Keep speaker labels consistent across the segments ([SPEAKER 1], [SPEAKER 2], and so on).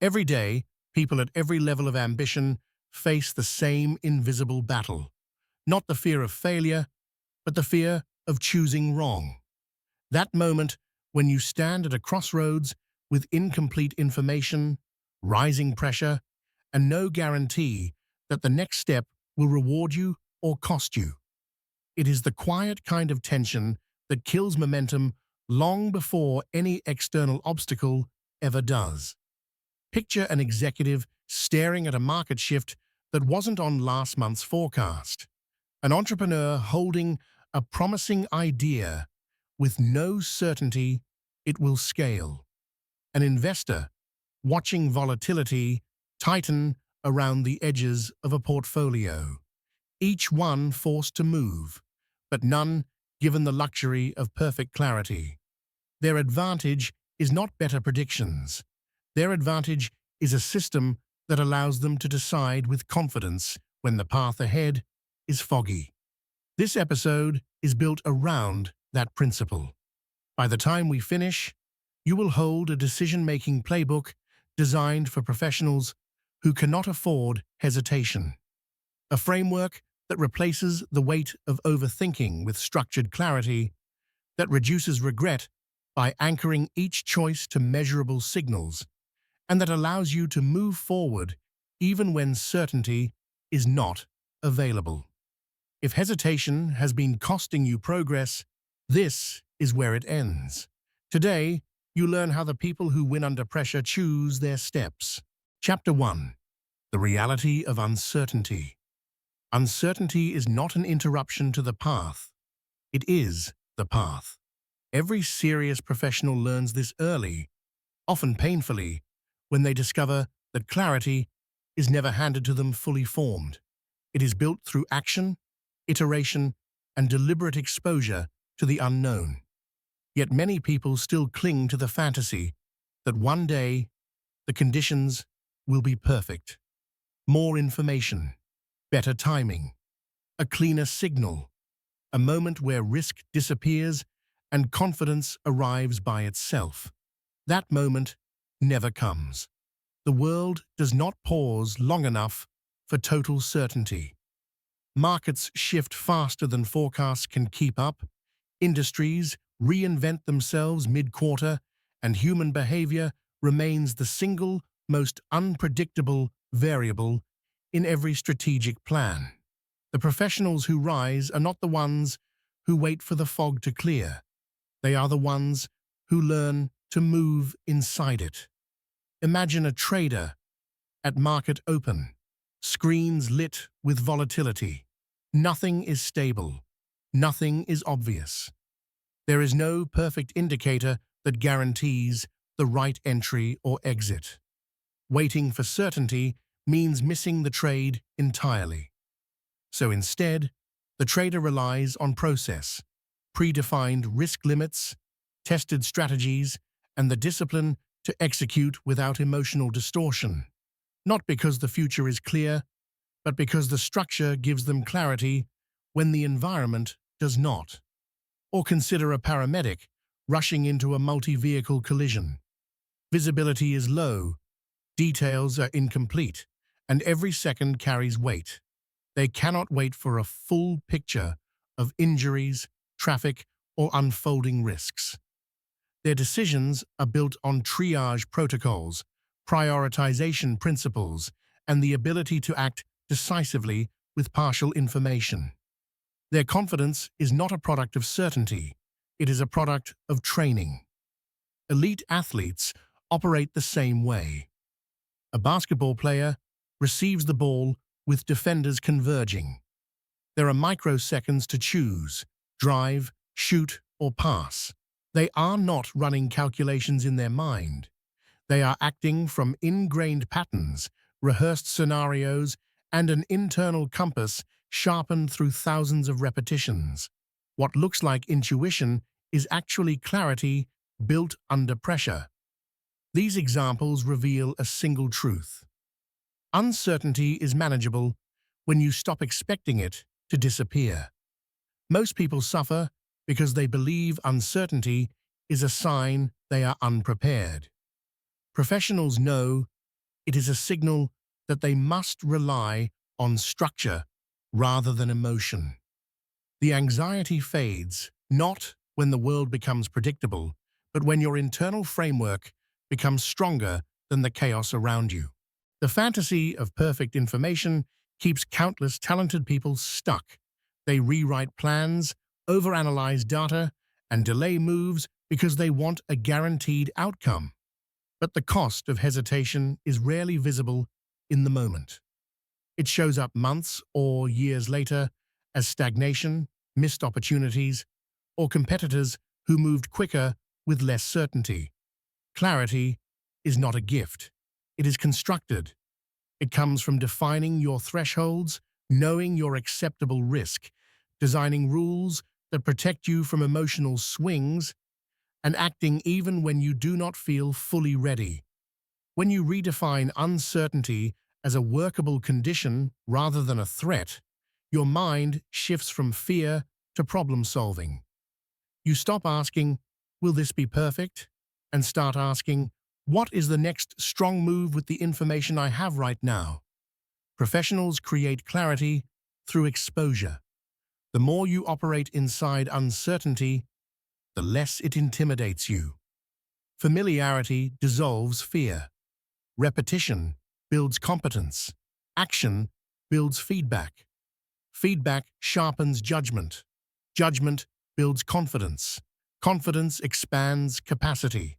[SPEAKER 1] Every day, people at every level of ambition face the same invisible battle. Not the fear of failure, but the fear of choosing wrong. That moment when you stand at a crossroads with incomplete information, rising pressure, and no guarantee that the next step will reward you or cost you. It is the quiet kind of tension that kills momentum long before any external obstacle ever does. Picture an executive staring at a market shift that wasn't on last month's forecast. An entrepreneur holding a promising idea with no certainty it will scale. An investor watching volatility tighten around the edges of a portfolio. Each one forced to move, but none given the luxury of perfect clarity. Their advantage is not better predictions. Their advantage is a system that allows them to decide with confidence when the path ahead is foggy. This episode is built around that principle. By the time we finish, you will hold a decision-making playbook designed for professionals who cannot afford hesitation. A framework that replaces the weight of overthinking with structured clarity, that reduces regret by anchoring each choice to measurable signals, and that allows you to move forward even when certainty is not available. If hesitation has been costing you progress, this is where it ends. Today, you learn how the people who win under pressure choose their steps. Chapter 1. The reality of uncertainty. Uncertainty is not an interruption to the path. It is the path. Every serious professional learns this early, often painfully, when they discover that clarity is never handed to them fully formed. It is built through action, iteration, and deliberate exposure to the unknown. Yet many people still cling to the fantasy that one day the conditions will be perfect. More information, better timing, a cleaner signal, a moment where risk disappears and confidence arrives by itself. That moment never comes. The world does not pause long enough for total certainty. Markets shift faster than forecasts can keep up, industries reinvent themselves mid-quarter, and human behavior remains the single most unpredictable variable in every strategic plan. The professionals who rise are not the ones who wait for the fog to clear. They are the ones who learn to move inside it. Imagine a trader at market open, screens lit with volatility. Nothing is stable. Nothing is obvious. There is no perfect indicator that guarantees the right entry or exit. Waiting for certainty means missing the trade entirely. So instead, the trader relies on process, predefined risk limits, tested strategies, and the discipline to execute without emotional distortion. Not because the future is clear, but because the structure gives them clarity when the environment does not. Or consider a paramedic rushing into a multi-vehicle collision. Visibility is low, details are incomplete, and every second carries weight. They cannot wait for a full picture of injuries, traffic, or unfolding risks. Their decisions are built on triage protocols, prioritization principles, and the ability to act decisively with partial information. Their confidence is not a product of certainty, it is a product of training. Elite athletes operate the same way. A basketball player receives the ball with defenders converging. There are microseconds to choose, drive, shoot, or pass. They are not running calculations in their mind. They are acting from ingrained patterns, rehearsed scenarios, and an internal compass sharpened through thousands of repetitions. What looks like intuition is actually clarity built under pressure. These examples reveal a single truth. Uncertainty is manageable when you stop expecting it to disappear. Most people suffer because they believe uncertainty is a sign they are unprepared. Professionals know It is a signal that they must rely on structure rather than emotion. The anxiety fades, not when the world becomes predictable, but when your internal framework becomes stronger than the chaos around you. The fantasy of perfect information keeps countless talented people stuck. They rewrite plans, overanalyze data, and delay moves because they want a guaranteed outcome. But the cost of hesitation is rarely visible in the moment. It shows up months or years later as stagnation, missed opportunities, or competitors who moved quicker with less certainty. Clarity is not a gift. It is constructed. It comes from defining your thresholds, knowing your acceptable risk, designing rules that protect you from emotional swings, and acting even when you do not feel fully ready. When you redefine uncertainty as a workable condition rather than a threat, your mind shifts from fear to problem solving. You stop asking, "Will this be perfect?" and start asking, "What is the next strong move with the information I have right now?" Professionals create clarity through exposure. The more you operate inside uncertainty, the less it intimidates you. Familiarity dissolves fear. Repetition builds competence. Action builds feedback. Feedback sharpens judgment. Judgment builds confidence. Confidence expands capacity.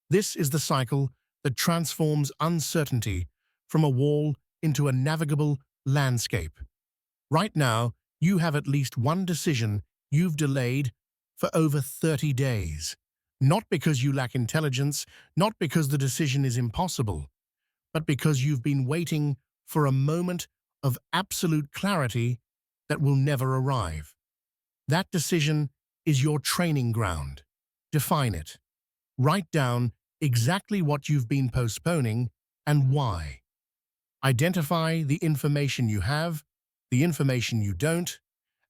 [SPEAKER 1] This is the cycle that transforms uncertainty from a wall into a navigable landscape. Right now, you have at least one decision you've delayed for over 30 days. Not because you lack intelligence, not because the decision is impossible, but because you've been waiting for a moment of absolute clarity that will never arrive. That decision is your training ground. Define it. Write down exactly what you've been postponing and why. Identify the information you have, the information you don't,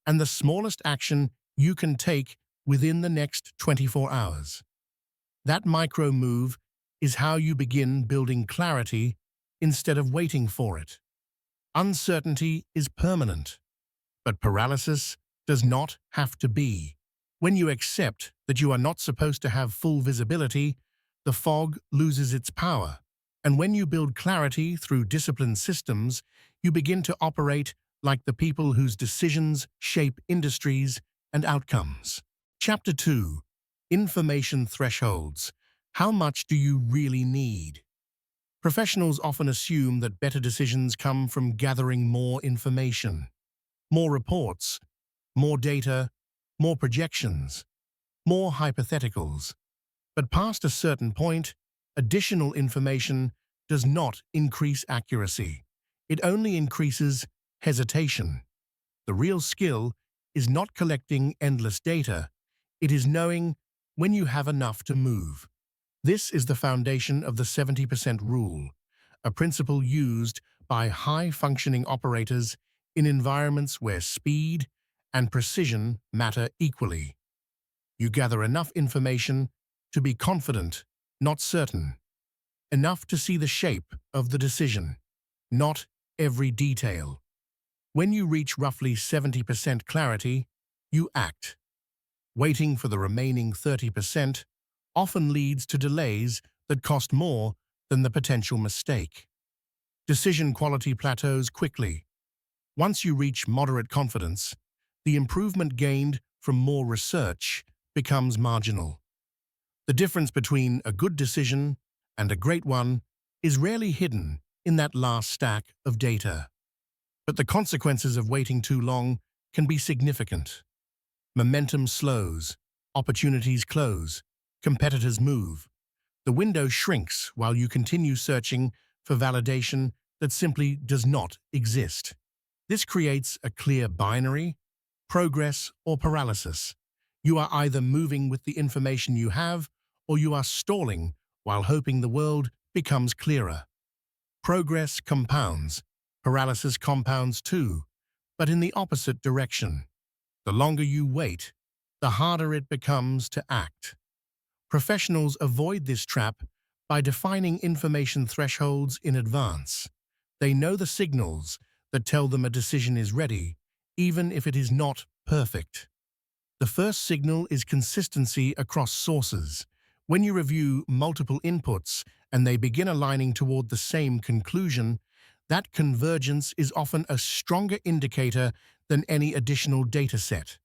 [SPEAKER 1] and the smallest action you can take within the next 24 hours. That micro move is how you begin building clarity instead of waiting for it. Uncertainty is permanent, but paralysis does not have to be. When you accept that you are not supposed to have full visibility, the fog loses its power. And when you build clarity through disciplined systems, you begin to operate like the people whose decisions shape industries and outcomes. Chapter 2. Information Thresholds. How much do you really need? Professionals often assume that better decisions come from gathering more information, more reports, more data, more projections, more hypotheticals. But past a certain point, additional information does not increase accuracy. It only increases hesitation. The real skill is not collecting endless data. It is knowing when you have enough to move. This is the foundation of the 70% rule, a principle used by high-functioning operators in environments where speed and precision matter equally. You gather enough information to be confident, not certain. Enough to see the shape of the decision, not every detail. When you reach roughly 70% clarity, you act. Waiting for the remaining 30% often leads to delays that cost more than the potential mistake. Decision quality plateaus quickly. Once you reach moderate confidence, the improvement gained from more research becomes marginal. The difference between a good decision and a great one is rarely hidden in that last stack of data. But the consequences of waiting too long can be significant. Momentum slows, opportunities close, competitors move. The window shrinks while you continue searching for validation that simply does not exist. This creates a clear binary: progress or paralysis. You are either moving with the information you have, or you are stalling while hoping the world becomes clearer. Progress compounds. Paralysis compounds too, but in the opposite direction. The longer you wait, the harder it becomes to act. Professionals avoid this trap By defining information thresholds in advance, they know the signals that tell them a decision is ready, even if it is not perfect. The first signal is consistency across sources. When you review multiple inputs and they begin aligning toward the same conclusion, that convergence is often a stronger indicator than any additional data set.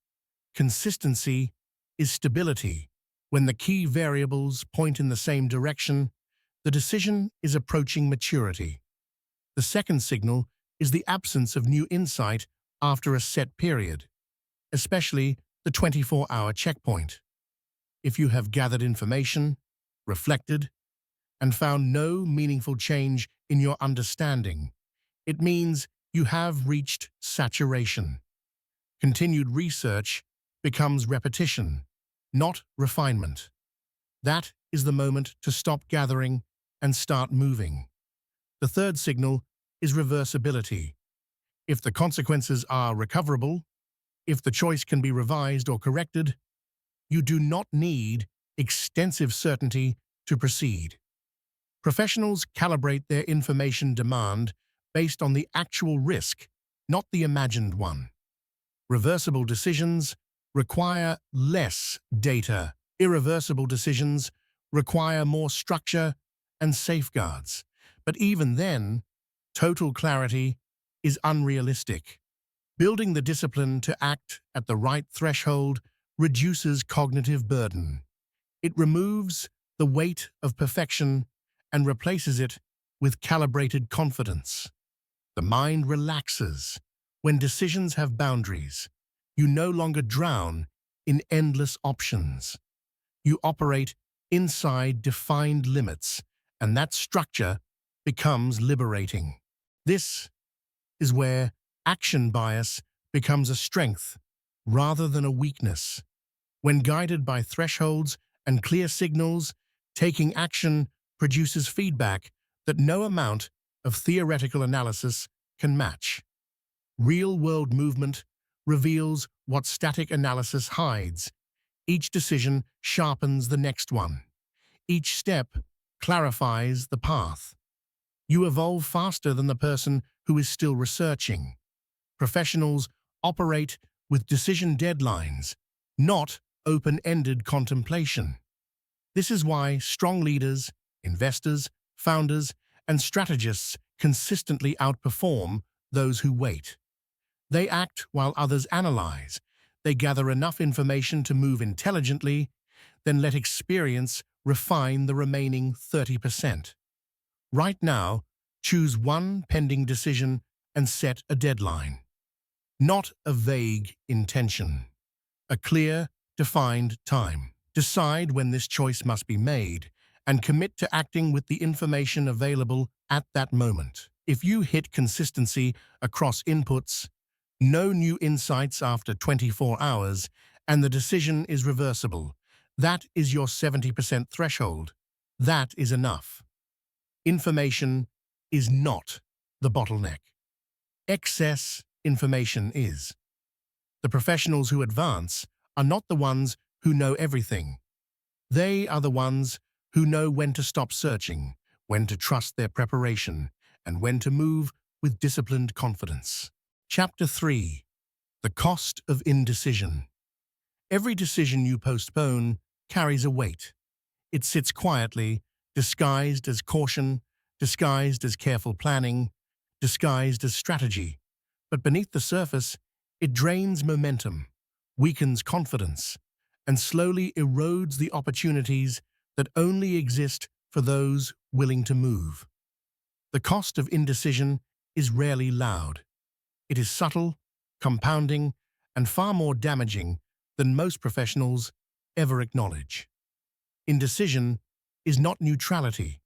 [SPEAKER 1] Consistency is stability. When the key variables point in the same direction, the decision is approaching maturity. The second signal is the absence of new insight after a set period, especially the 24-hour checkpoint. If you have gathered information, reflected, and found no meaningful change in your understanding, it means you have reached saturation. Continued research becomes repetition, not refinement. That is the moment to stop gathering and start moving. The third signal is reversibility. If the consequences are recoverable, if the choice can be revised or corrected, you do not need extensive certainty to proceed. Professionals calibrate their information demand based on the actual risk, not the imagined one. Reversible decisions require less data. Irreversible decisions require more structure and safeguards. But even then, total clarity is unrealistic. Building the discipline to act at the right threshold reduces cognitive burden. It removes the weight of perfection and replaces it with calibrated confidence. The mind relaxes when decisions have boundaries. You no longer drown in endless options. You operate inside defined limits, and that structure becomes liberating. This is where action bias becomes a strength rather than a weakness. When guided by thresholds and clear signals, taking action produces feedback that no amount of theoretical analysis can match. Real-world movement reveals what static analysis hides. Each decision sharpens the next one. Each step clarifies the path. You evolve faster than the person who is still researching. Professionals operate with decision deadlines, not open-ended contemplation. This is why strong leaders, investors, founders, and strategists consistently outperform those who wait. They act while others analyze. They gather enough information to move intelligently, then let experience refine the remaining 30%. Right now, choose one pending decision and set a deadline. Not a vague intention. A clear, defined time. Decide when this choice must be made and commit to acting with the information available at that moment. If you hit consistency across inputs, no new insights after 24 hours, and the decision is reversible, that is your 70% threshold. That is enough. Information is not the bottleneck. Excess information is. The professionals who advance are not the ones who know everything. They are the ones who know when to stop searching, when to trust their preparation, and when to move with disciplined confidence. Chapter 3. The Cost of Indecision. Every decision you postpone carries a weight. It sits quietly, disguised as caution, disguised as careful planning, disguised as strategy. But beneath the surface, it drains momentum, weakens confidence, and slowly erodes the opportunities that only exist for those willing to move. The cost of indecision is rarely loud. It is subtle, compounding, and far more damaging than most professionals ever acknowledge. Indecision is not neutrality.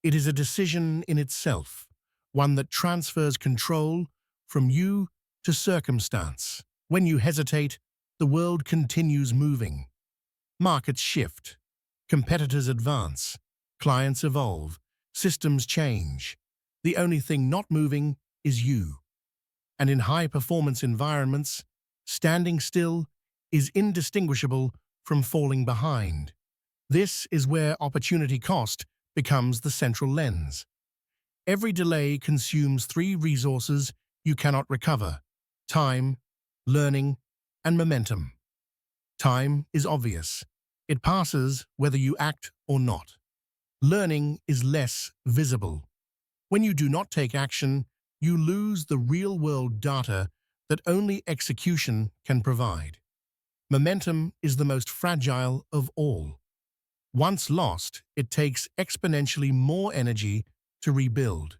[SPEAKER 1] It is a decision in itself, one that transfers control from you to circumstance. When you hesitate, the world continues moving. Markets shift, competitors advance, clients evolve, systems change. The only thing not moving is you. And in high-performance environments, standing still is indistinguishable from falling behind. This is where opportunity cost becomes the central lens. Every delay consumes three resources you cannot recover: time, learning, and momentum. Time is obvious. It passes whether you act or not. Learning is less visible. When you do not take action, you lose the real-world data that only execution can provide. Momentum is the most fragile of all. Once lost, it takes exponentially more energy to rebuild.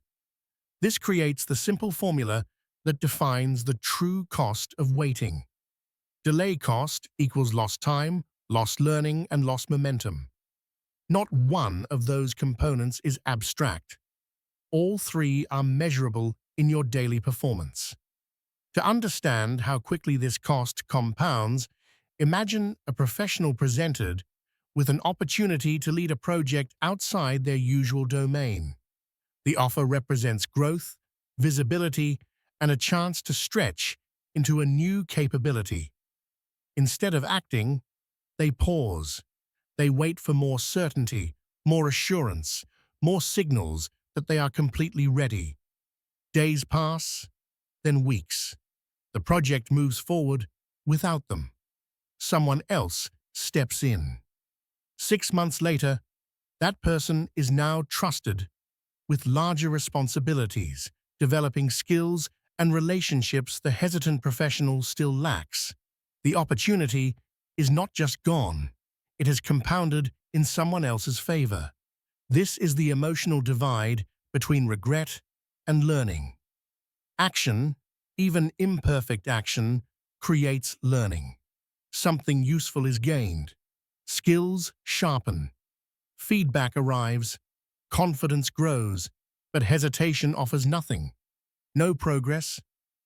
[SPEAKER 1] This creates the simple formula that defines the true cost of waiting. Delay cost equals lost time, lost learning, and lost momentum. Not one of those components is abstract. All three are measurable in your daily performance. To understand how quickly this cost compounds, imagine a professional presented with an opportunity to lead a project outside their usual domain. The offer represents growth, visibility, and a chance to stretch into a new capability. Instead of acting, they pause. They wait for more certainty, more assurance, more signals that they are completely ready. Days pass, then weeks. The project moves forward without them. Someone else steps in. 6 months later, that person is now trusted with larger responsibilities, developing skills and relationships the hesitant professional still lacks. The opportunity is not just gone, it has compounded in someone else's favor. This is the emotional divide between regret and learning. Action, even imperfect action, creates learning. Something useful is gained. Skills sharpen. Feedback arrives. Confidence grows. But hesitation offers nothing. No progress,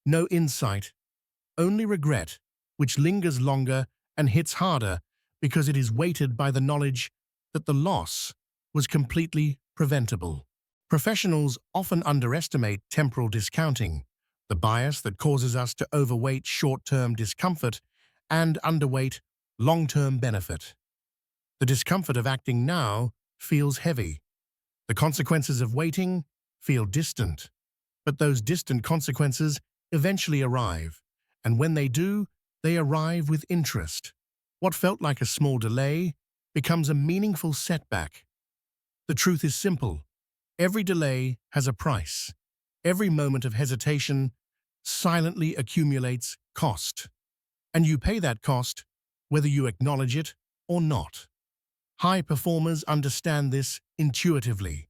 [SPEAKER 1] no insight, only regret, which lingers longer and hits harder because it is weighted by the knowledge that the loss was completely preventable. Professionals often underestimate temporal discounting, the bias that causes us to overweight short-term discomfort and underweight long-term benefit. The discomfort of acting now feels heavy. The consequences of waiting feel distant. But those distant consequences eventually arrive, and when they do, they arrive with interest. What felt like a small delay becomes a meaningful setback. The truth is simple. Every delay has a price. Every moment of hesitation silently accumulates cost. And you pay that cost whether you acknowledge it or not. High performers understand this intuitively.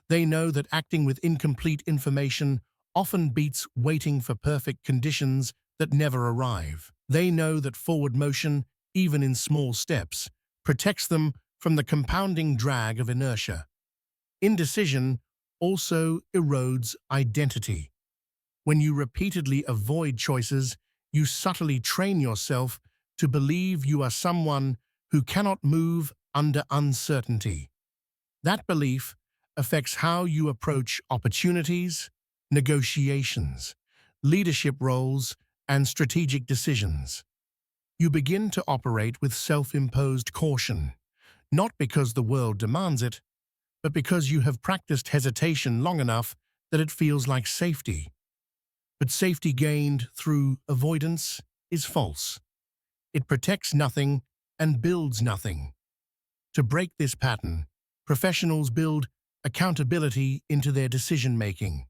[SPEAKER 1] They know that acting with incomplete information often beats waiting for perfect conditions that never arrive. They know that forward motion, even in small steps, protects them from the compounding drag of inertia. Indecision also erodes identity. When you repeatedly avoid choices, you subtly train yourself to believe you are someone who cannot move under uncertainty. That belief affects how you approach opportunities, negotiations, leadership roles, and strategic decisions. You begin to operate with self-imposed caution, not because the world demands it, but because you have practiced hesitation long enough that it feels like safety. But safety gained through avoidance is false. It protects nothing and builds nothing. To break this pattern, professionals build accountability into their decision-making.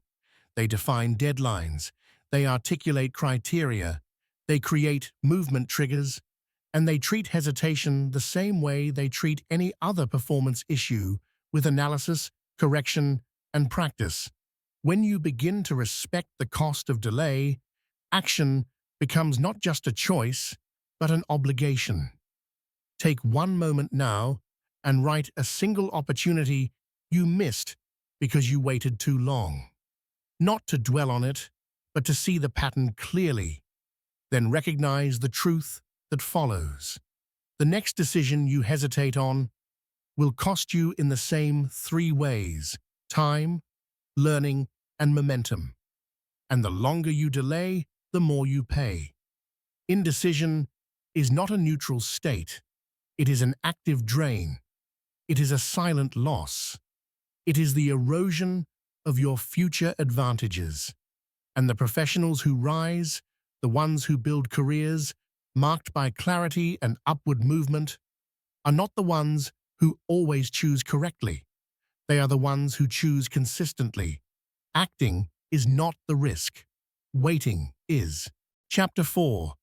[SPEAKER 1] They define deadlines, they articulate criteria, they create movement triggers, and they treat hesitation the same way they treat any other performance issue, with analysis, correction, and practice. When you begin to respect the cost of delay, action becomes not just a choice, but an obligation. Take one moment now and write a single opportunity you missed because you waited too long. Not to dwell on it, but to see the pattern clearly. Then recognize the truth that follows. The next decision you hesitate on will cost you in the same three ways: time, learning, and momentum. And the longer you delay, the more you pay. Indecision is not a neutral state. It is an active drain. It is a silent loss. It is the erosion of your future advantages. And the professionals who rise, the ones who build careers marked by clarity and upward movement, are not the ones who always choose correctly. They are the ones who choose consistently. Acting is not the risk. Waiting is. Chapter 4.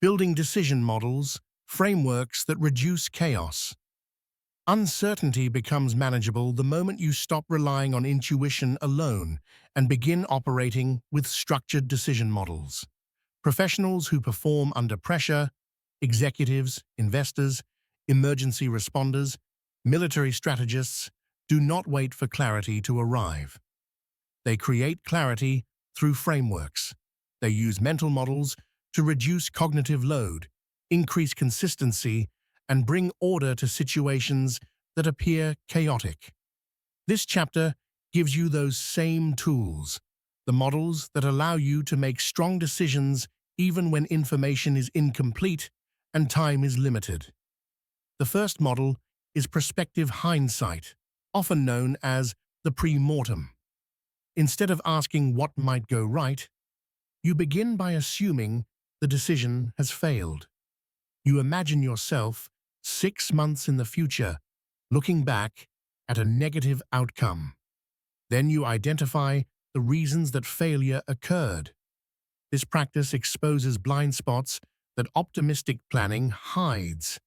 [SPEAKER 1] Building decision models, frameworks that reduce chaos. Uncertainty becomes manageable the moment you stop relying on intuition alone and begin operating with structured decision models. Professionals who perform under pressure, executives, investors, emergency responders, military strategists, do not wait for clarity to arrive. They create clarity through frameworks. They use mental models to reduce cognitive load, increase consistency, and bring order to situations that appear chaotic. This chapter gives you those same tools, the models that allow you to make strong decisions even when information is incomplete and time is limited. The first model is prospective hindsight, often known as the pre-mortem. Instead of asking what might go right, you begin by assuming the decision has failed. You imagine yourself 6 months in the future, looking back at a negative outcome. Then you identify the reasons that failure occurred. This practice exposes blind spots that optimistic planning hides.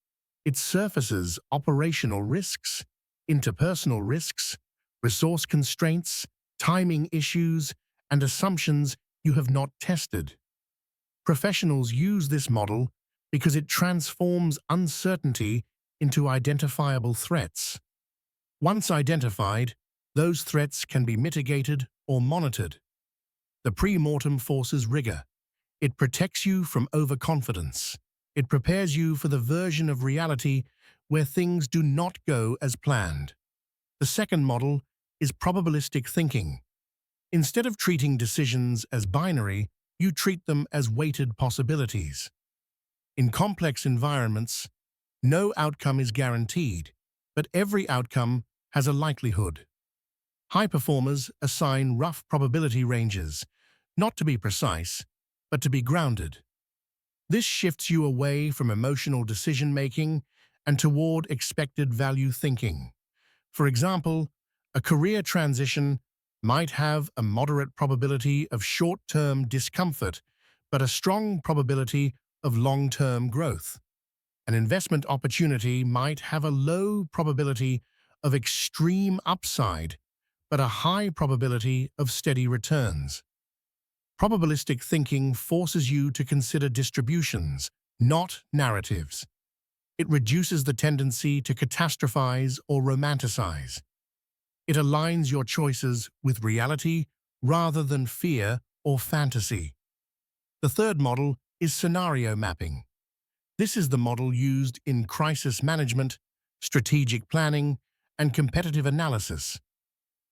[SPEAKER 1] It surfaces operational risks, interpersonal risks, resource constraints, timing issues, and assumptions you have not tested. Professionals use this model because it transforms uncertainty into identifiable threats. Once identified, those threats can be mitigated or monitored. The pre-mortem forces rigor. It protects you from overconfidence. It prepares you for the version of reality where things do not go as planned. The second model is probabilistic thinking. Instead of treating decisions as binary, you treat them as weighted possibilities. In complex environments, no outcome is guaranteed, but every outcome has a likelihood. High performers assign rough probability ranges, not to be precise, but to be grounded. This shifts you away from emotional decision-making and toward expected value thinking. For example, a career transition might have a moderate probability of short-term discomfort, but a strong probability of long-term growth. An investment opportunity might have a low probability of extreme upside, but a high probability of steady returns. Probabilistic thinking forces you to consider distributions, not narratives. It reduces the tendency to catastrophize or romanticize. It aligns your choices with reality rather than fear or fantasy. The third model is scenario mapping. This is the model used in crisis management, strategic planning, and competitive analysis.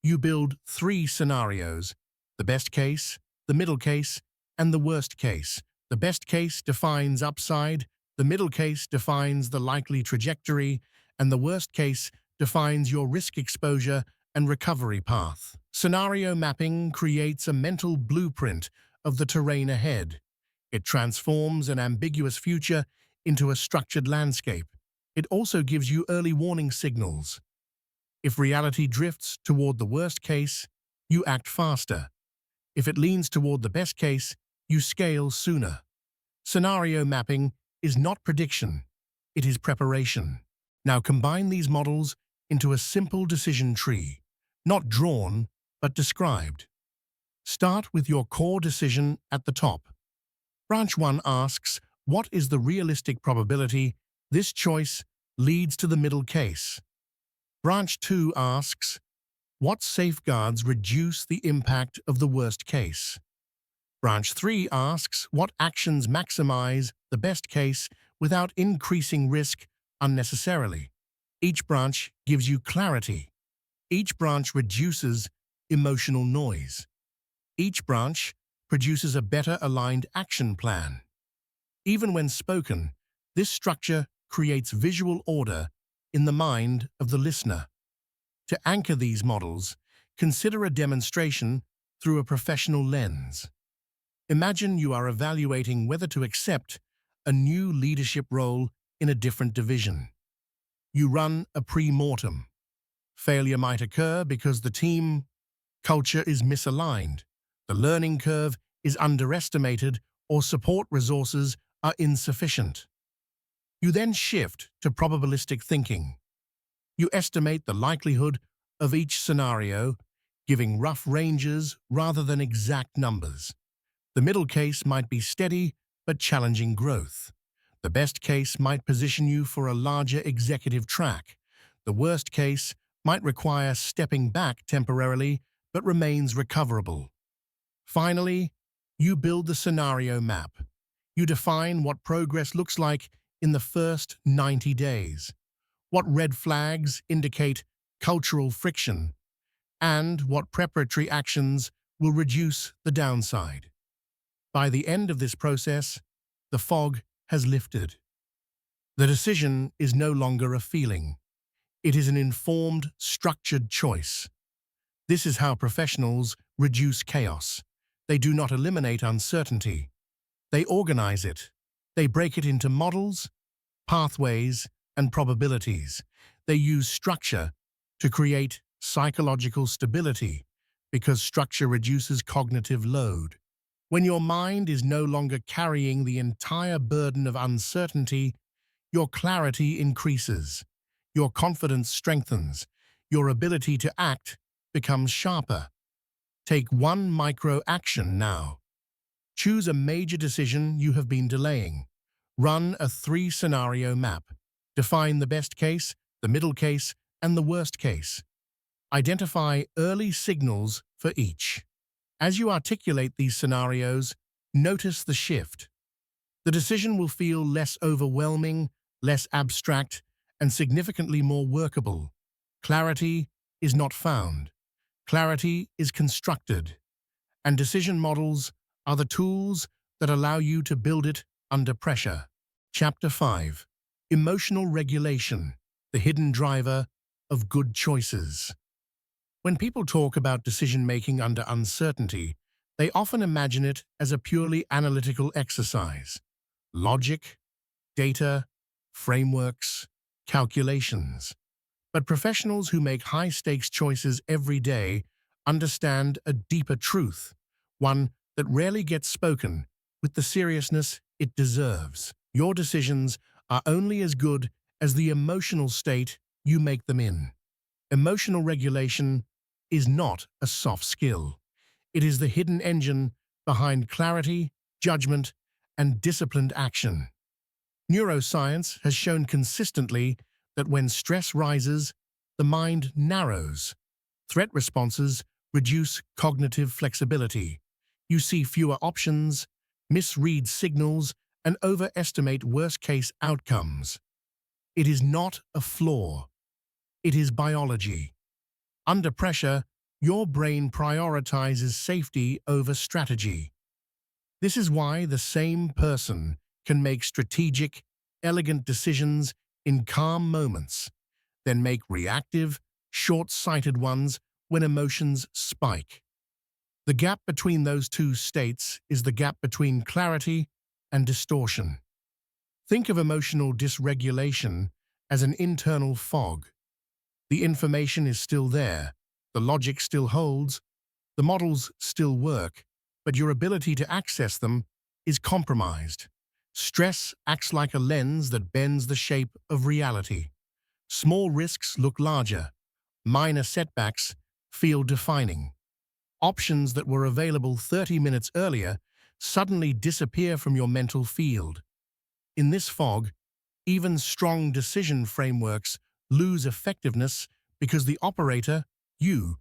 [SPEAKER 1] You build 3 scenarios: the best case, the middle case, and the worst case. The best case defines upside, the middle case defines the likely trajectory, and the worst case defines your risk exposure and recovery path. Scenario mapping creates a mental blueprint of the terrain ahead. It transforms an ambiguous future into a structured landscape. It also gives you early warning signals. If reality drifts toward the worst case, you act faster. If it leans toward the best case, you scale sooner. Scenario mapping is not prediction, it is preparation. Now combine these models into a simple decision tree, not drawn, but described. Start with your core decision at the top. Branch 1 asks, what is the realistic probability this choice leads to the middle case? Branch 2 asks, what safeguards reduce the impact of the worst case? Branch 3 asks, what actions maximize the best case without increasing risk unnecessarily? Each branch gives you clarity. Each branch reduces emotional noise. Each branch produces a better aligned action plan. Even when spoken, this structure creates visual order in the mind of the listener. To anchor these models, consider a demonstration through a professional lens. Imagine you are evaluating whether to accept a new leadership role in a different division. You run a pre-mortem. Failure might occur because the team culture is misaligned, the learning curve is underestimated, or support resources are insufficient. You then shift to probabilistic thinking. You estimate the likelihood of each scenario, giving rough ranges rather than exact numbers. The middle case might be steady but challenging growth. The best case might position you for a larger executive track. The worst case might require stepping back temporarily but remains recoverable. Finally, you build the scenario map. You define what progress looks like in the first 90 days, what red flags indicate cultural friction, and what preparatory actions will reduce the downside. By the end of this process, the fog has lifted. The decision is no longer a feeling. It is an informed, structured choice. This is how professionals reduce chaos. They do not eliminate uncertainty. They organize it. They break it into models, pathways, and probabilities. They use structure to create psychological stability because structure reduces cognitive load. When your mind is no longer carrying the entire burden of uncertainty, your clarity increases, your confidence strengthens, your ability to act becomes sharper. Take one micro-action now. Choose a major decision you have been delaying. Run a 3-scenario map. Define the best case, the middle case, and the worst case. Identify early signals for each. As you articulate these scenarios, notice the shift. The decision will feel less overwhelming, less abstract, and significantly more workable. Clarity is not found. Clarity is constructed. And decision models are the tools that allow you to build it under pressure. Chapter 5. Emotional Regulation, the Hidden Driver of Good Choices. When people talk about decision-making under uncertainty, they often imagine it as a purely analytical exercise. Logic, data, frameworks, calculations. But professionals who make high-stakes choices every day understand a deeper truth, one that rarely gets spoken with the seriousness it deserves. Your decisions are only as good as the emotional state you make them in. Emotional regulation is not a soft skill. It is the hidden engine behind clarity, judgment, and disciplined action. Neuroscience has shown consistently that when stress rises, the mind narrows. Threat responses reduce cognitive flexibility. You see fewer options, misread signals, and overestimate worst-case outcomes. It is not a flaw. It is biology. Under pressure, your brain prioritizes safety over strategy. This is why the same person can make strategic, elegant decisions in calm moments, then make reactive, short-sighted ones when emotions spike. The gap between those two states is the gap between clarity and distortion. Think of emotional dysregulation as an internal fog. The information is still there, the logic still holds, the models still work, but your ability to access them is compromised. Stress acts like a lens that bends the shape of reality. Small risks look larger. Minor setbacks feel defining. Options that were available 30 minutes earlier suddenly disappear from your mental field. In this fog, even strong decision frameworks lose effectiveness because the operator, you,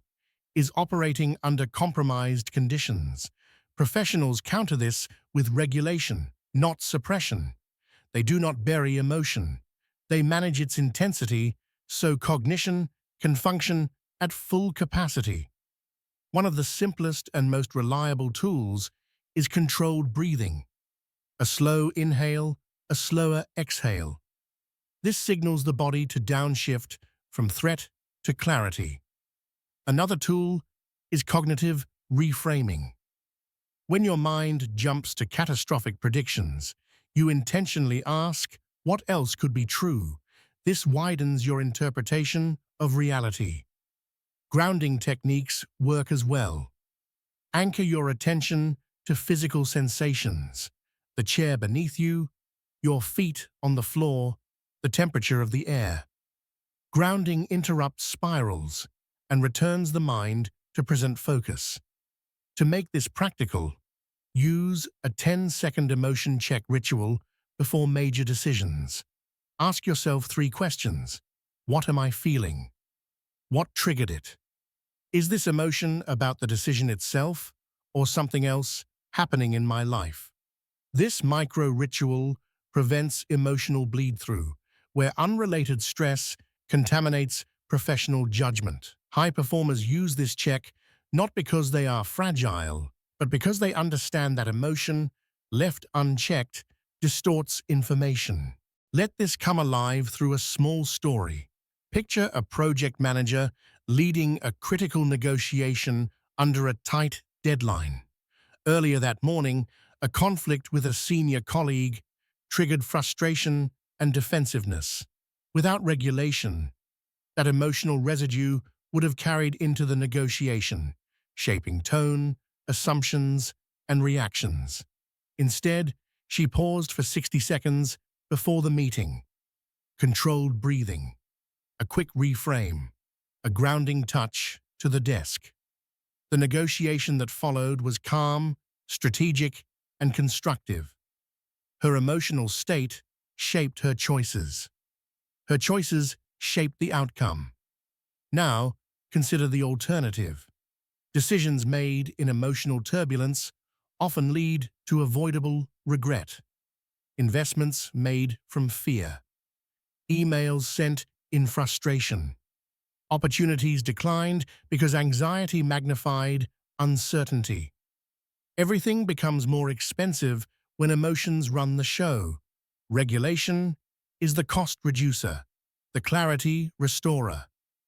[SPEAKER 1] is operating under compromised conditions. Professionals counter this with regulation, not suppression. They do not bury emotion. They manage its intensity so cognition can function at full capacity. One of the simplest and most reliable tools is controlled breathing. A slow inhale, a slower exhale. This signals the body to downshift from threat to clarity. Another tool is cognitive reframing. When your mind jumps to catastrophic predictions, you intentionally ask, what else could be true? This widens your interpretation of reality. Grounding techniques work as well. Anchor your attention to physical sensations, the chair beneath you, your feet on the floor, the temperature of the air. Grounding interrupts spirals and returns the mind to present focus. To make this practical, use a 10-second emotion check ritual before major decisions. Ask yourself 3 questions. What am I feeling? What triggered it? Is this emotion about the decision itself or something else happening in my life? This micro-ritual prevents emotional bleed-through, where unrelated stress contaminates professional judgment. High performers use this check not because they are fragile, but because they understand that emotion, left unchecked, distorts information. Let this come alive through a small story. Picture a project manager leading a critical negotiation under a tight deadline. Earlier that morning, a conflict with a senior colleague triggered frustration and defensiveness. Without regulation, that emotional residue would have carried into the negotiation, shaping tone, assumptions, and reactions. Instead, she paused for 60 seconds before the meeting. Controlled breathing, a quick reframe, a grounding touch to the desk. The negotiation that followed was calm, strategic, and constructive. Her emotional state shaped her choices. Her choices shaped the outcome. Now, consider the alternative. Decisions made in emotional turbulence often lead to avoidable regret. Investments made from fear. Emails sent in frustration. Opportunities declined because anxiety magnified uncertainty. Everything becomes more expensive when emotions run the show. Regulation is the cost reducer, the clarity restorer,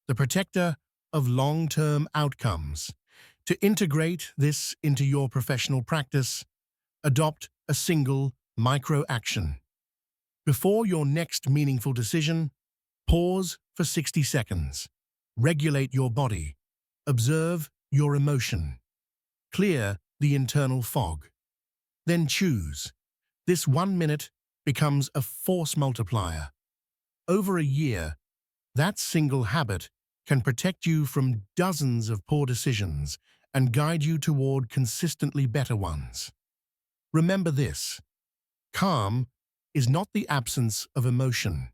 [SPEAKER 1] the protector of long-term outcomes. To integrate this into your professional practice, adopt a single micro-action. Before your next meaningful decision, pause for 60 seconds. Regulate your body. Observe your emotion. Clear the internal fog. Then choose. This 1 minute becomes a force multiplier. Over a year, that single habit can protect you from dozens of poor decisions and guide you toward consistently better ones. Remember this: calm is not the absence of emotion.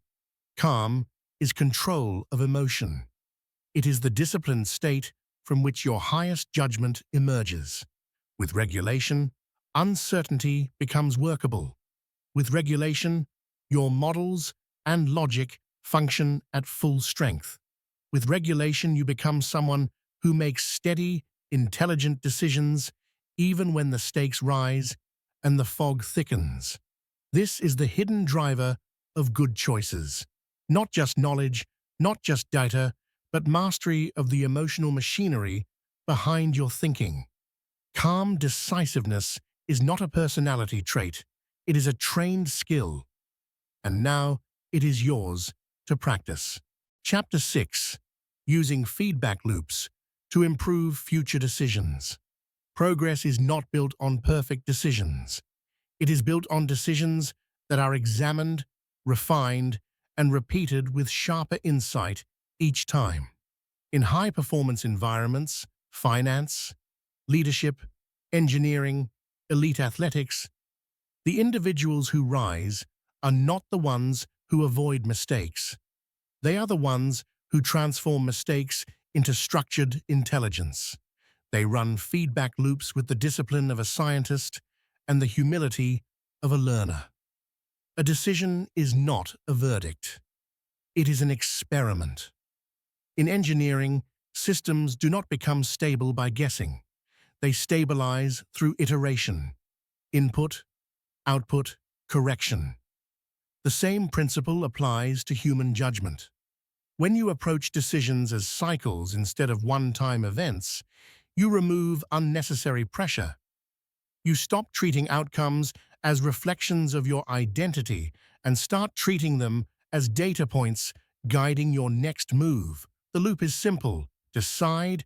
[SPEAKER 1] Calm is control of emotion. It is the disciplined state from which your highest judgment emerges. With regulation, uncertainty becomes workable. With regulation, your models and logic function at full strength. With regulation, you become someone who makes steady, intelligent decisions even when the stakes rise and the fog thickens. This is the hidden driver of good choices. Not just knowledge, not just data, but mastery of the emotional machinery behind your thinking. Calm decisiveness is not a personality trait. It is a trained skill. And now it is yours to practice. Chapter 6. Using feedback loops to improve future decisions. Progress is not built on perfect decisions. It is built on decisions that are examined, refined, and repeated with sharper insight each time. In high-performance environments, finance, leadership, engineering, elite athletics, the individuals who rise are not the ones who avoid mistakes. They are the ones who transform mistakes into structured intelligence. They run feedback loops with the discipline of a scientist and the humility of a learner. A decision is not a verdict. It is an experiment. In engineering, systems do not become stable by guessing. They stabilize through iteration, input, output, correction. The same principle applies to human judgment. When you approach decisions as cycles instead of one-time events, you remove unnecessary pressure. You stop treating outcomes as reflections of your identity and start treating them as data points guiding your next move. The loop is simple. Decide,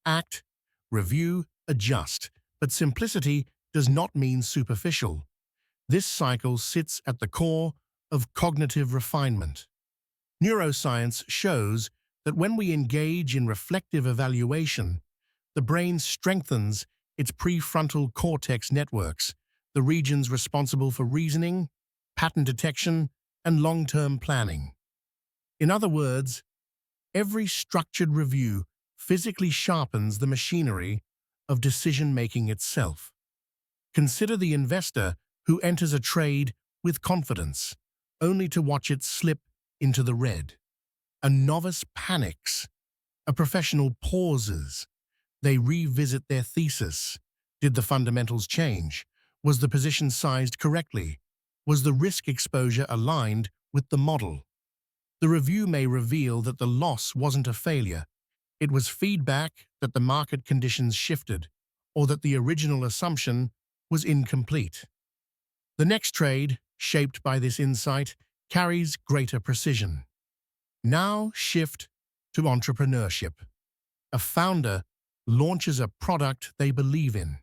[SPEAKER 1] act, review, adjust. But simplicity does not mean superficial. This cycle sits at the core of cognitive refinement. Neuroscience shows that when we engage in reflective evaluation, the brain strengthens its prefrontal cortex networks, the regions responsible for reasoning, pattern detection, and long-term planning. In other words, every structured review physically sharpens the machinery of decision-making itself. Consider the investor who enters a trade with confidence, only to watch it slip into the red. A novice panics. A professional pauses. They revisit their thesis. Did the fundamentals change? Was the position sized correctly? Was the risk exposure aligned with the model? The review may reveal that the loss wasn't a failure. It was feedback that the market conditions shifted, or that the original assumption was incomplete. The next trade, shaped by this insight, carries greater precision. Now shift to entrepreneurship. A founder launches a product they believe in.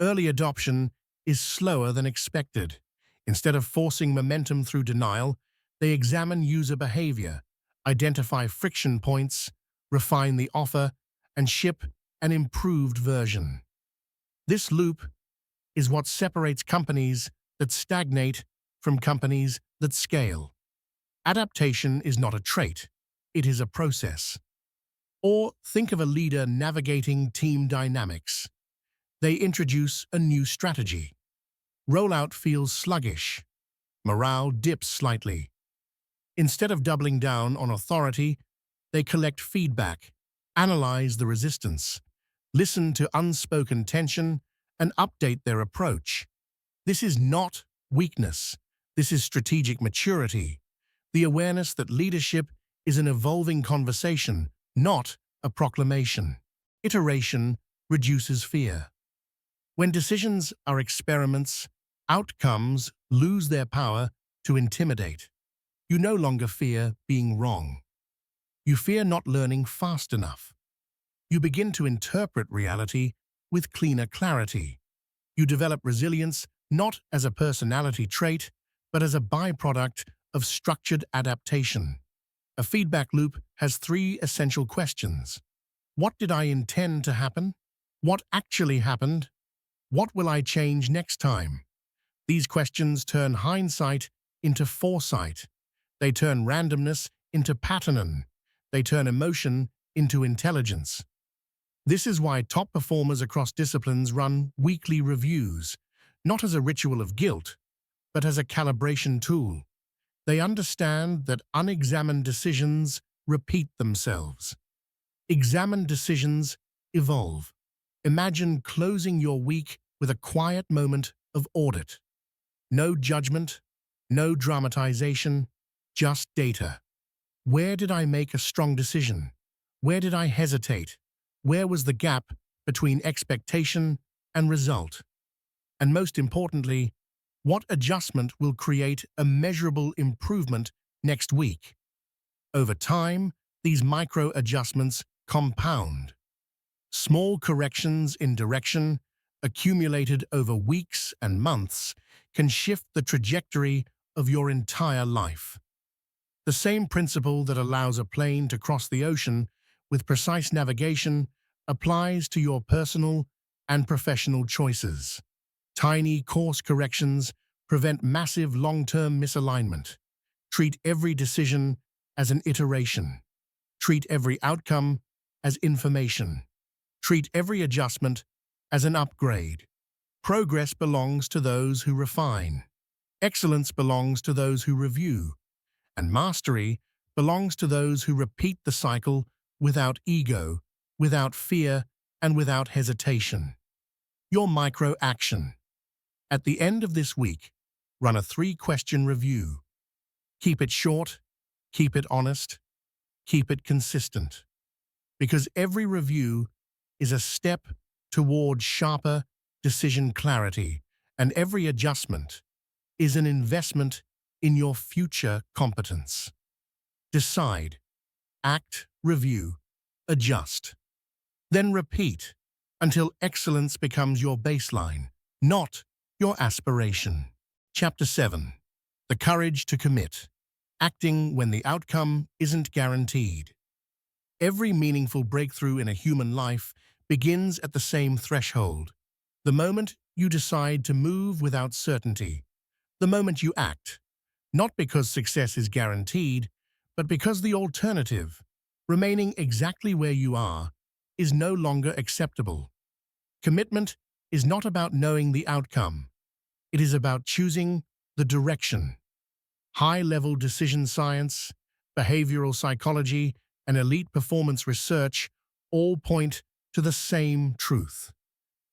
[SPEAKER 1] Early adoption is slower than expected. Instead of forcing momentum through denial, they examine user behavior, identify friction points, refine the offer, and ship an improved version. This loop is what separates companies that stagnate from companies that scale. Adaptation is not a trait, it is a process. Or think of a leader navigating team dynamics. They introduce a new strategy. Rollout feels sluggish. Morale dips slightly. Instead of doubling down on authority, they collect feedback, analyze the resistance, listen to unspoken tension, and update their approach. This is not weakness. This is strategic maturity. The awareness that leadership is an evolving conversation, not a proclamation. Iteration reduces fear. When decisions are experiments, outcomes lose their power to intimidate. You no longer fear being wrong. You fear not learning fast enough. You begin to interpret reality with cleaner clarity. You develop resilience not as a personality trait, but as a byproduct of structured adaptation. A feedback loop has three essential questions. What did I intend to happen? What actually happened? What will I change next time? These questions turn hindsight into foresight. They turn randomness into pattern. They turn emotion into intelligence. This is why top performers across disciplines run weekly reviews, not as a ritual of guilt, but as a calibration tool. They understand that unexamined decisions repeat themselves. Examined decisions evolve. Imagine closing your week with a quiet moment of audit. No judgment, no dramatization, just data. Where did I make a strong decision? Where did I hesitate? Where was the gap between expectation and result? And most importantly, what adjustment will create a measurable improvement next week? Over time, these micro-adjustments compound. Small corrections in direction, accumulated over weeks and months, can shift the trajectory of your entire life. The same principle that allows a plane to cross the ocean with precise navigation applies to your personal and professional choices. Tiny course corrections prevent massive long-term misalignment. Treat every decision as an iteration. Treat every outcome as information. Treat every adjustment as an upgrade. Progress belongs to those who refine. Excellence belongs to those who review. And mastery belongs to those who repeat the cycle without ego, without fear, and without hesitation. Your micro-action. At the end of this week, run a 3-question review. Keep it short, Keep it honest, keep it consistent, because every review is a step toward sharper decision clarity, and every adjustment is an investment in your future competence. Decide, act, review, adjust. Then repeat until excellence becomes your baseline, not your aspiration. Chapter 7. The courage to commit. Acting when the outcome isn't guaranteed. Every meaningful breakthrough in a human life begins at the same threshold. The moment you decide to move without certainty. The moment you act, not because success is guaranteed, but because the alternative, remaining exactly where you are, is no longer acceptable. Commitment is not about knowing the outcome. It is about choosing the direction. High-level decision science, behavioral psychology, and elite performance research all point to the same truth.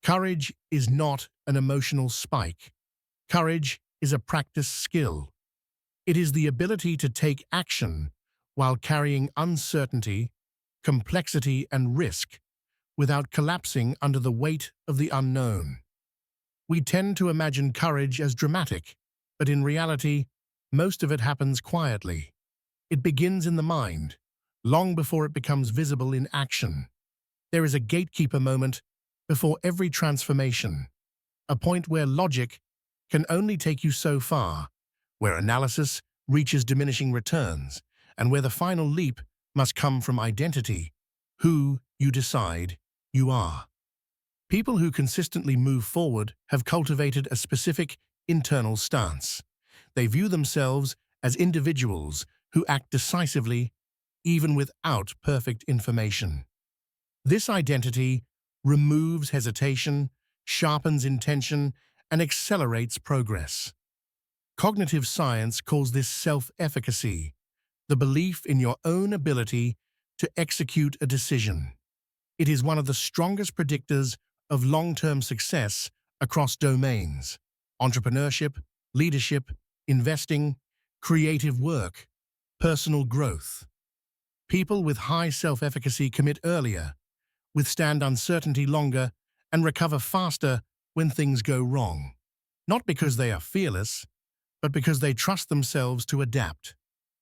[SPEAKER 1] Courage is not an emotional spike. Courage is a practice skill. It is the ability to take action while carrying uncertainty, complexity, and risk without collapsing under the weight of the unknown. We tend to imagine courage as dramatic, but in reality, most of it happens quietly. It begins in the mind, long before it becomes visible in action. There is a gatekeeper moment before every transformation, a point where logic can only take you so far, where analysis reaches diminishing returns, and where the final leap must come from identity, who you decide you are. People who consistently move forward have cultivated a specific internal stance. They view themselves as individuals who act decisively even without perfect information. This identity removes hesitation, sharpens intention, and accelerates progress. Cognitive science calls this self-efficacy, the belief in your own ability to execute a decision. It is one of the strongest predictors of long-term success across domains: entrepreneurship, leadership, investing, creative work, personal growth. People with high self-efficacy commit earlier, withstand uncertainty longer, and recover faster when things go wrong. Not because they are fearless, but because they trust themselves to adapt.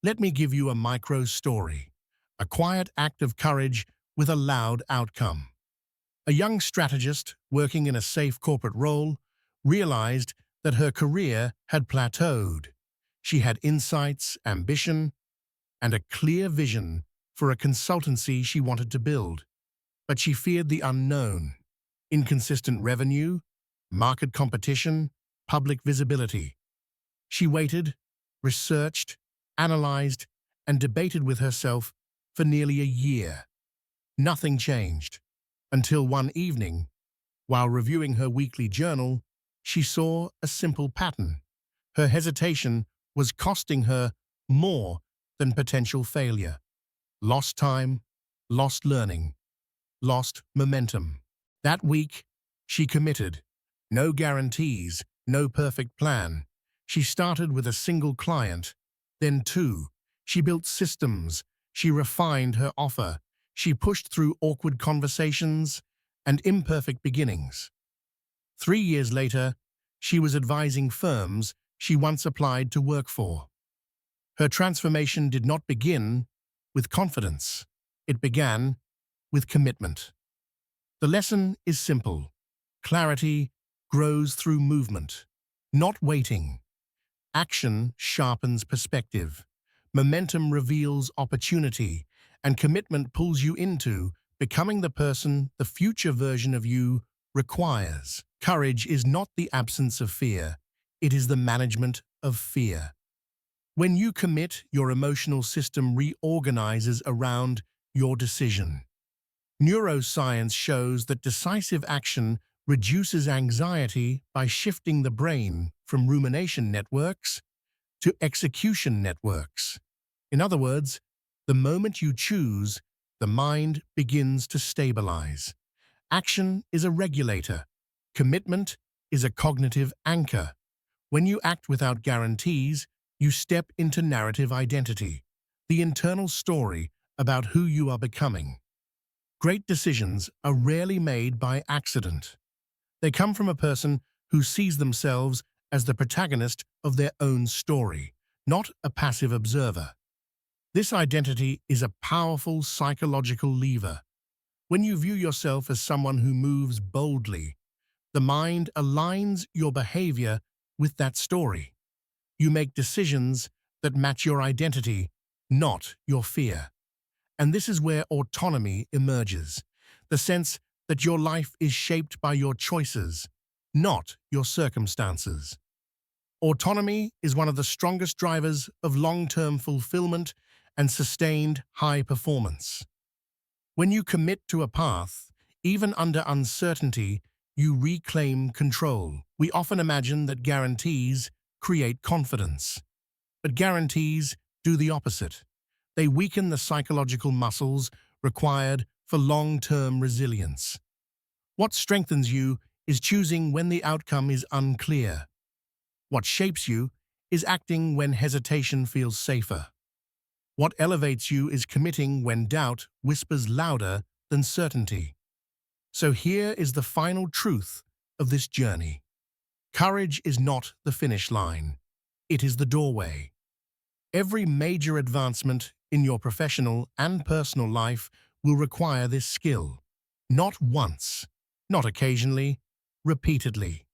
[SPEAKER 1] Let me give you a micro story, a quiet act of courage with a loud outcome. A young strategist working in a safe corporate role realized that her career had plateaued. She had insights, ambition, and a clear vision for a consultancy she wanted to build. But she feared the unknown: inconsistent revenue, market competition, public visibility. She waited, researched, analyzed, and debated with herself for nearly a year. Nothing changed, until one evening, while reviewing her weekly journal, she saw a simple pattern. Her hesitation was costing her more than potential failure. Lost time, lost learning, lost momentum. That week, she committed. No guarantees, no perfect plan. She started with a single client, then two. She built systems. She refined her offer. She pushed through awkward conversations and imperfect beginnings. 3 years later, she was advising firms she once applied to work for. Her transformation did not begin with confidence. It began with commitment. The lesson is simple. Clarity grows through movement, not waiting. Action sharpens perspective. Momentum reveals opportunity, and commitment pulls you into becoming the person the future version of you requires. Courage is not the absence of fear. It is the management of fear. When you commit, your emotional system reorganizes around your decision. Neuroscience shows that decisive action reduces anxiety by shifting the brain from rumination networks to execution networks. In other words, the moment you choose, the mind begins to stabilize. Action is a regulator. Commitment is a cognitive anchor. When you act without guarantees, you step into narrative identity. the internal story about who you are becoming. Great decisions are rarely made by accident. They come from a person who sees themselves as the protagonist of their own story, not a passive observer. This identity is a powerful psychological lever. When you view yourself as someone who moves boldly, the mind aligns your behavior with that story. You make decisions that match your identity, not your fear. And this is where autonomy emerges, the sense that your life is shaped by your choices, not your circumstances. Autonomy is one of the strongest drivers of long-term fulfillment and sustained high performance. When you commit to a path, even under uncertainty, you reclaim control. We often imagine that guarantees create confidence, but guarantees do the opposite. They weaken the psychological muscles required for long-term resilience. What strengthens you is choosing when the outcome is unclear. What shapes you is acting when hesitation feels safer. What elevates you is committing when doubt whispers louder than certainty. So here is the final truth of this journey. Courage is not the finish line. It is the doorway. Every major advancement in your professional and personal life will require this skill. Not once, not occasionally, repeatedly.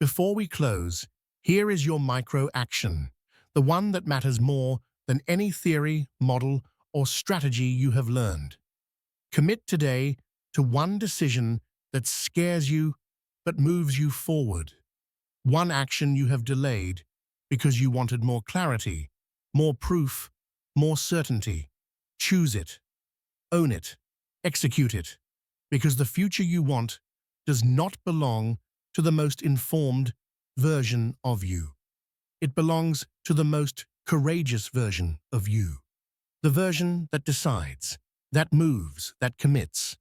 [SPEAKER 1] Before we close, here is your micro-action, the one that matters more than any theory, model, or strategy you have learned. Commit today to one decision that scares you but moves you forward. One action you have delayed because you wanted more clarity, more proof, more certainty. Choose it, own it, execute it, because the future you want does not belong to the most informed version of you. It belongs to the most courageous version of you. The version that decides, that moves, that commits.